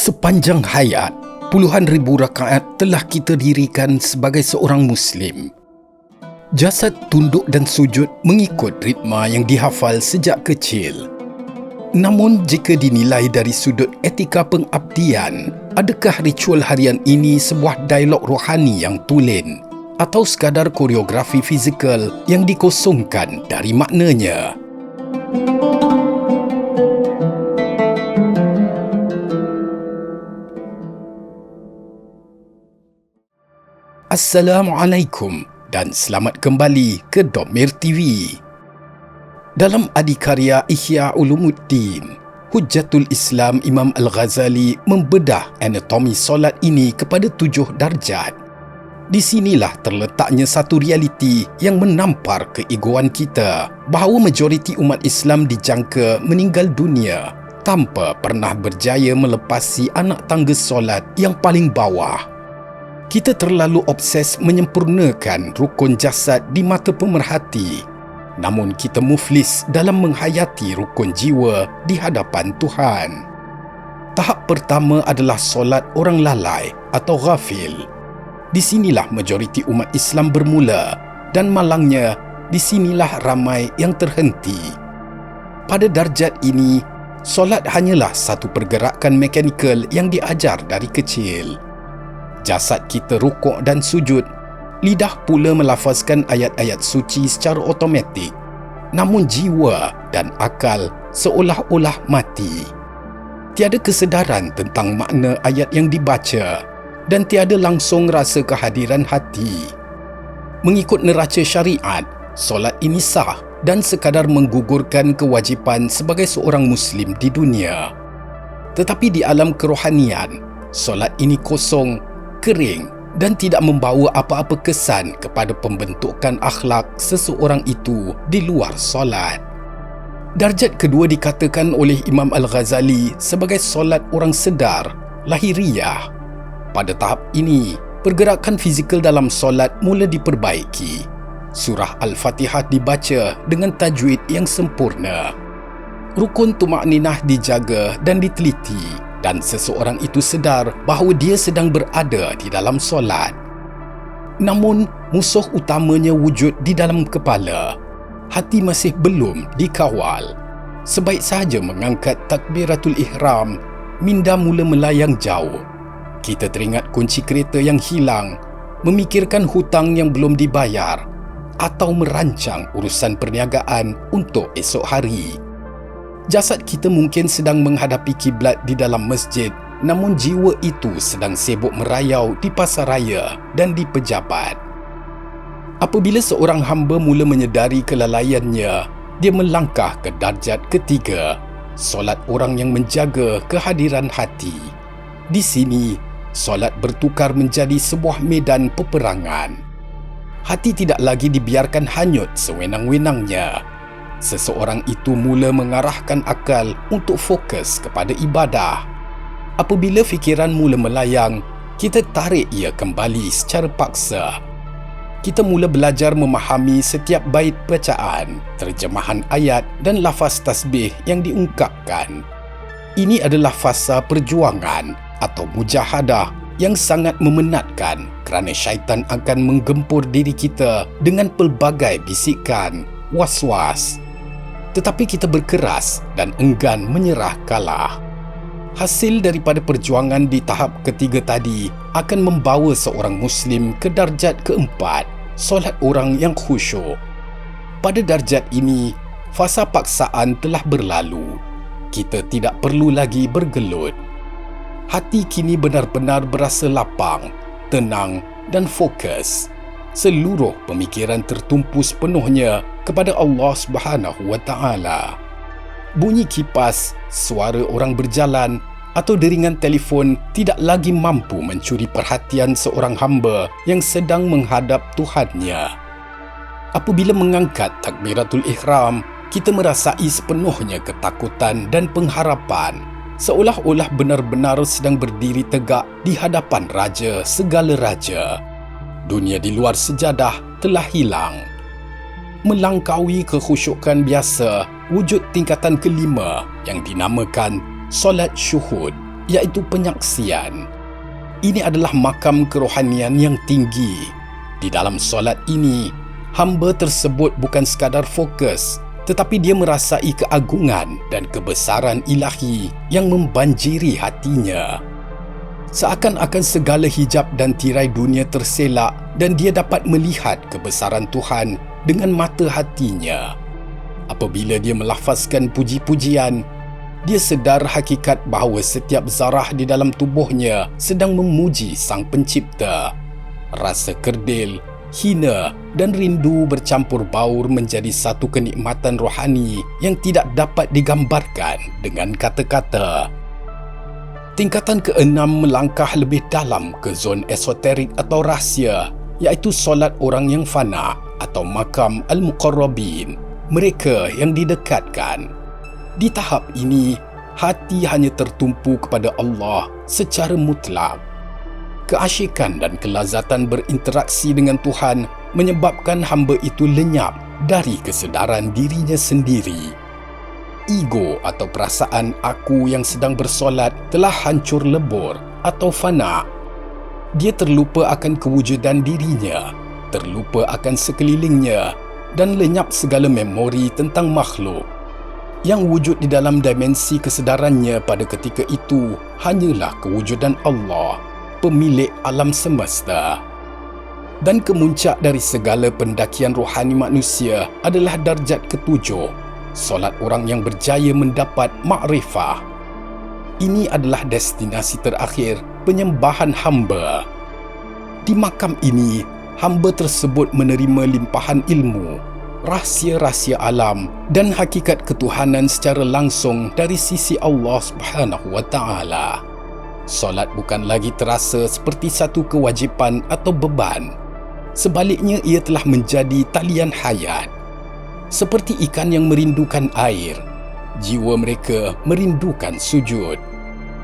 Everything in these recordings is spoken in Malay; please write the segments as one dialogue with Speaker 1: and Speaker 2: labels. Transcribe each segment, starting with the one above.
Speaker 1: Sepanjang hayat, puluhan ribu rakaat telah kita dirikan sebagai seorang Muslim. Jasad tunduk dan sujud mengikut ritma yang dihafal sejak kecil. Namun jika dinilai dari sudut etika pengabdian, adakah ritual harian ini sebuah dialog rohani yang tulen atau sekadar koreografi fizikal yang dikosongkan dari maknanya? Assalamualaikum dan selamat kembali ke Domir TV. Dalam adikarya Ihya Ulumuddin, Hujjatul Islam Imam Al-Ghazali membedah anatomi solat ini kepada 7 darjat. Di sinilah terletaknya satu realiti yang menampar keegoan kita, bahawa majoriti umat Islam dijangka meninggal dunia tanpa pernah berjaya melepasi anak tangga solat yang paling bawah. Kita terlalu obses menyempurnakan rukun jasad di mata pemerhati, namun kita muflis dalam menghayati rukun jiwa di hadapan Tuhan. Tahap pertama adalah solat orang lalai atau ghafil. Di sinilah majoriti umat Islam bermula dan malangnya di sinilah ramai yang terhenti. Pada darjat ini, solat hanyalah satu pergerakan mekanikal yang diajar dari kecil. Jasad kita rukuk dan sujud, lidah pula melafazkan ayat-ayat suci secara automatik, namun jiwa dan akal seolah-olah mati. Tiada kesedaran tentang makna ayat yang dibaca dan tiada langsung rasa kehadiran hati. Mengikut neraca syariat, solat ini sah dan sekadar menggugurkan kewajipan sebagai seorang Muslim di dunia. Tetapi di alam kerohanian, solat ini kosong, kering dan tidak membawa apa-apa kesan kepada pembentukan akhlak seseorang itu di luar solat. Darjat kedua dikatakan oleh Imam Al-Ghazali sebagai solat orang sedar, lahiriah. Pada tahap ini, pergerakan fizikal dalam solat mula diperbaiki. Surah Al-Fatihah dibaca dengan tajwid yang sempurna. Rukun tumakninah dijaga dan diteliti, dan seseorang itu sedar bahawa dia sedang berada di dalam solat. Namun, musuh utamanya wujud di dalam kepala. Hati masih belum dikawal. Sebaik sahaja mengangkat takbiratul ihram, minda mula melayang jauh. Kita teringat kunci kereta yang hilang, memikirkan hutang yang belum dibayar, atau merancang urusan perniagaan untuk esok hari. Jasad kita mungkin sedang menghadapi kiblat di dalam masjid, namun jiwa itu sedang sibuk merayau di pasaraya dan di pejabat. Apabila seorang hamba mula menyedari kelalaiannya, dia melangkah ke darjat ketiga, solat orang yang menjaga kehadiran hati. Di sini, solat bertukar menjadi sebuah medan peperangan. Hati tidak lagi dibiarkan hanyut sewenang-wenangnya. Seseorang itu mula mengarahkan akal untuk fokus kepada ibadah. Apabila fikiran mula melayang, kita tarik ia kembali secara paksa. Kita mula belajar memahami setiap bait bacaan, terjemahan ayat dan lafaz tasbih yang diungkapkan. Ini adalah fasa perjuangan atau mujahadah yang sangat memenatkan kerana syaitan akan menggempur diri kita dengan pelbagai bisikan, was-was. Tetapi kita berkeras dan enggan menyerah kalah. Hasil daripada perjuangan di tahap ketiga tadi akan membawa seorang Muslim ke darjat keempat, solat orang yang khusyuk. Pada darjat ini, fasa paksaan telah berlalu. Kita tidak perlu lagi bergelut. Hati kini benar-benar berasa lapang, tenang dan fokus. Seluruh pemikiran tertumpu sepenuhnya kepada Allah Subhanahu wa Ta'ala. Bunyi kipas, suara orang berjalan atau deringan telefon tidak lagi mampu mencuri perhatian seorang hamba yang sedang menghadap Tuhannya. Apabila mengangkat takbiratul ihram, kita merasai sepenuhnya ketakutan dan pengharapan, seolah-olah benar-benar sedang berdiri tegak di hadapan Raja segala raja. Dunia di luar sejadah telah hilang. Melangkaui kekhusyukan biasa, wujud tingkatan kelima yang dinamakan solat syuhud iaitu penyaksian. Ini adalah makam kerohanian yang tinggi. Di dalam solat ini, hamba tersebut bukan sekadar fokus, tetapi dia merasai keagungan dan kebesaran ilahi yang membanjiri hatinya. Seakan-akan segala hijab dan tirai dunia terselak dan dia dapat melihat kebesaran Tuhan dengan mata hatinya. Apabila dia melafazkan puji-pujian, dia sedar hakikat bahawa setiap zarah di dalam tubuhnya sedang memuji Sang Pencipta. Rasa kerdil, hina dan rindu bercampur baur menjadi satu kenikmatan rohani yang tidak dapat digambarkan dengan kata-kata. Tingkatan keenam melangkah lebih dalam ke zon esoterik atau rahsia, iaitu solat orang yang fana atau makam al-muqarrabin, mereka yang didekatkan. Di tahap ini, hati hanya tertumpu kepada Allah secara mutlak. Keasyikan dan kelazatan berinteraksi dengan Tuhan menyebabkan hamba itu lenyap dari kesedaran dirinya sendiri. Ego atau perasaan aku yang sedang bersolat telah hancur lebur atau fana. Dia terlupa akan kewujudan dirinya, terlupa akan sekelilingnya dan lenyap segala memori tentang makhluk. Yang wujud di dalam dimensi kesedarannya pada ketika itu hanyalah kewujudan Allah, pemilik alam semesta. Dan kemuncak dari segala pendakian rohani manusia adalah darjat ketujuh, solat orang yang berjaya mendapat makrifah. Ini adalah destinasi terakhir penyembahan hamba. Di makam ini, hamba tersebut menerima limpahan ilmu, rahsia-rahsia alam dan hakikat ketuhanan secara langsung dari sisi Allah Subhanahu wa Ta'ala. Solat bukan lagi terasa seperti satu kewajipan atau beban. Sebaliknya, ia telah menjadi talian hayat. Seperti ikan yang merindukan air, jiwa mereka merindukan sujud.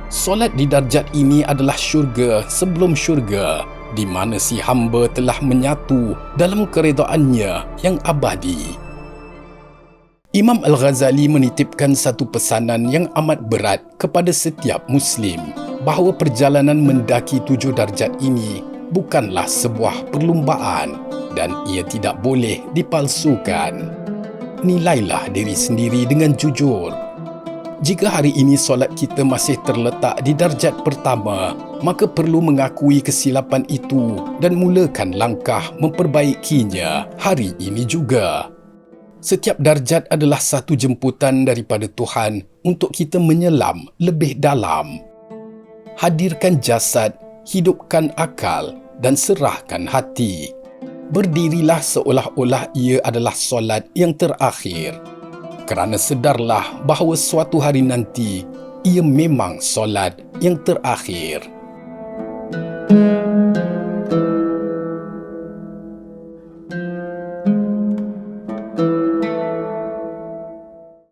Speaker 1: Solat di darjat ini adalah syurga sebelum syurga, di mana si hamba telah menyatu dalam keredaannya yang abadi. Imam Al-Ghazali menitipkan satu pesanan yang amat berat kepada setiap Muslim, bahawa perjalanan mendaki 7 darjat ini bukanlah sebuah perlumbaan dan ia tidak boleh dipalsukan. Nilailah diri sendiri dengan jujur. Jika hari ini solat kita masih terletak di darjat pertama, maka perlu mengakui kesilapan itu dan mulakan langkah memperbaikinya hari ini juga. Setiap darjat adalah satu jemputan daripada Tuhan untuk kita menyelam lebih dalam. Hadirkan jasad, hidupkan akal dan serahkan hati. Berdirilah seolah-olah ia adalah solat yang terakhir. Kerana sedarlah bahawa suatu hari nanti ia memang solat yang terakhir.